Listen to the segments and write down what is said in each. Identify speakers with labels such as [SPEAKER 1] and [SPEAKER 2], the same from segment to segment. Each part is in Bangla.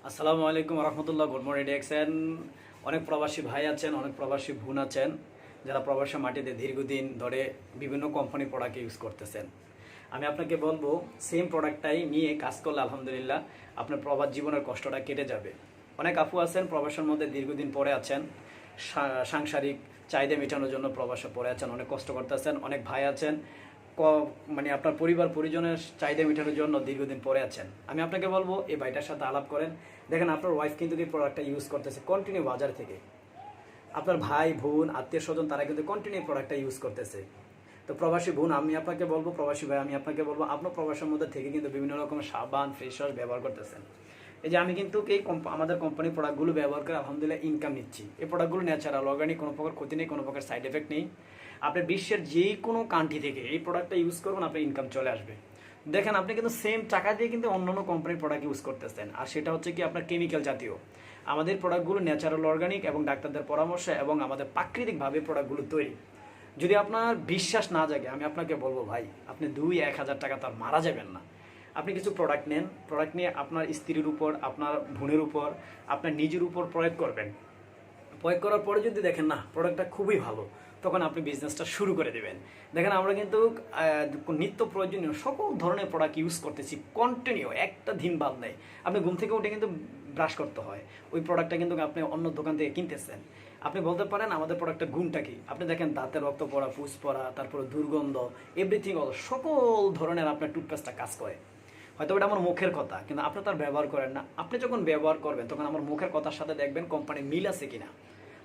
[SPEAKER 1] আসসালামু আলাইকুম রহমতুল্লাহ। গুড মর্নিং দেখছেন। অনেক প্রবাসী ভাই আছেন, অনেক প্রবাসী বোন আছেন যারা প্রবাসী মাটিতে দীর্ঘদিন ধরে বিভিন্ন কোম্পানি প্রোডাক্ট ইউজ করতেছেন। আমি আপনাকে বলবো সেম প্রোডাক্টটাই নিয়ে কাজ করলে আলহামদুলিল্লাহ আপনার প্রবাস জীবনের কষ্টটা কেটে যাবে। অনেক আপু আছেন প্রবাসের মধ্যে দীর্ঘদিন পরে আছেন, সাংসারিক চাহিদা মেটানোর জন্য প্রবাসে পড়ে আছেন, অনেক কষ্ট করতেছেন। অনেক ভাই আছেন মানে আপনার পরিবার পরিজনের চাহিদা মেটানোর জন্য দীর্ঘদিন পরে আছেন। আমি আপনাকে বলবো এই ভাইটার সাথে আলাপ করেন। দেখেন আপনার ওয়াইফ কিন্তু এই প্রোডাক্টটা ইউজ করতেছে কন্টিনিউ বাজার থেকে, আপনার ভাই বোন আত্মীয় স্বজন তারা কিন্তু কন্টিনিউ প্রোডাক্টটা ইউজ করতেছে। তো প্রবাসী বোন আমি আপনাকে বলবো, প্রবাসী ভাই আমি আপনাকে বলবো, আপনার প্রবাসের মধ্যে থেকে কিন্তু বিভিন্ন রকমের সাবান ফেস ওয়াশ ব্যবহার করতেছেন। এই যে আমি কিন্তু আমাদের কোম্পানির প্রোডাক্টগুলো ব্যবহার করে আলহামদুলিল্লাহ ইনকাম নিচ্ছি। এই প্রোডাক্টগুলো ন্যাচারাল, অর্গানিক, কোনো প্রকার ক্ষতি নেই, কোনো প্রকার সাইড এফেক্ট নেই। আপনি বিশ্বের যে কোনো কান্ট্রি থেকে এই প্রোডাক্টটা ইউজ করবেন, আপনার ইনকাম চলে আসবে। দেখেন আপনি কিন্তু সেম টাকা দিয়ে কিন্তু অন্যান্য কোম্পানির প্রোডাক্ট ইউজ করতেছেন, আর সেটা হচ্ছে কি আপনার কেমিক্যাল জাতীয়। আমাদের প্রোডাক্টগুলো ন্যাচারাল, অর্গানিক এবং ডাক্তারদের পরামর্শ এবং আমাদের প্রাকৃতিকভাবে প্রোডাক্টগুলো তৈরি। যদি আপনার বিশ্বাস না জাগে আমি আপনাকে বলবো ভাই, আপনি 2-1 হাজার টাকা তার মারা যাবেন না। আপনি কিছু প্রোডাক্ট নেন, প্রোডাক্ট নিয়ে আপনার স্ত্রীর উপর, আপনার বোনের উপর, আপনার নিজের উপর প্রয়োগ করবেন। প্রয়োগ করার পরে যদি দেখেন না প্রোডাক্টটা খুবই ভালো, তখন আপনি বিজনেসটা শুরু করে দেবেন। দেখেন আমরা কিন্তু নিত্য প্রয়োজনীয় সকল ধরনের প্রোডাক্ট ইউজ করতেছি কন্টিনিউ, একটা দিন বাদ নেই। আপনি ঘুম থেকে উঠে কিন্তু ব্রাশ করতে হয়, ওই প্রোডাক্টটা কিন্তু আপনি অন্য দোকান থেকে কিনতেছেন। আপনি বলতে পারেন আমাদের প্রোডাক্টের গুণটা কি, আপনি দেখেন দাঁতে রক্ত পড়া, ফুস পড়া, তারপরে দুর্গন্ধ, এভরিথিং, সকল ধরনের আপনার টুথপেস্টটা কাজ করে। হয়তো এটা আমার মুখের কথা, কিন্তু আপনি তার ব্যবহার করেন না। আপনি যখন ব্যবহার করবেন তখন আমার মুখের কথার সাথে দেখবেন কোম্পানির মিল আছে কিনা,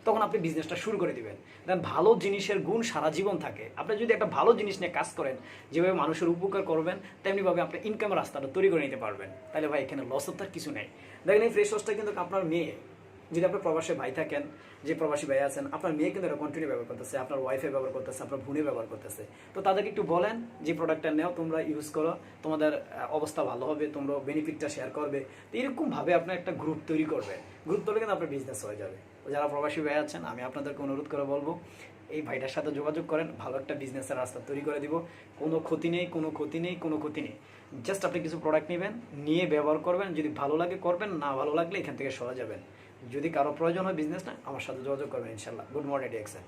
[SPEAKER 1] তখন আপনি বিজনেসটা শুরু করে দিবেন। দেন ভালো জিনিসের গুণ সারা জীবন থাকে। আপনি যদি একটা ভালো জিনিস নিয়ে কাজ করেন, যেভাবে মানুষের উপকার করবেন, তেমনিভাবে আপনি ইনকামের রাস্তাটা তৈরি করে নিতে পারবেন। তাহলে ভাই এখানে লসের তার কিছু নেই। দেখেন এই ফ্রেশ ওয়াশটা কিন্তু আপনার মেয়ে, যদি আপনার প্রবাসী ভাই থাকেন, যে প্রবাসী ভাই আছেন, আপনার মেয়ে কিন্তু এটা কন্টিনিউ ব্যবহার করতেছে, আপনার ওয়াইফে ব্যবহার করতেছে, আপনার বোনে ব্যবহার করতেছে। তো তাদেরকে একটু বলেন যে প্রোডাক্টটা নেও, তোমরা ইউজ করো, তোমাদের অবস্থা ভালো হবে, তোমরা বেনিফিটটা শেয়ার করবে। তো এরকমভাবে আপনার একটা গ্রুপ তৈরি করবে, গ্রুপ তৈরি কিন্তু আপনার বিজনেস হয়ে যাবে। যারা প্রবাসী ভাই আছেন আমি আপনাদেরকে অনুরোধ করে বলবো এই ভাইটার সাথে যোগাযোগ করেন, ভালো একটা বিজনেসের রাস্তা তৈরি করে দিব। কোনো ক্ষতি নেই, কোনো ক্ষতি নেই, কোনো ক্ষতি নেই। জাস্ট আপনি কিছু প্রোডাক্ট নেবেন, নিয়ে ব্যবহার করবেন, যদি ভালো লাগে করবেন, না ভালো লাগলে এখান থেকে সরে যাবেন। যদি কারো প্রয়োজন হয় বিজনেস না, আমার সাথে যোগাযোগ করবেন ইনশাল্লাহ। Good morning DXN.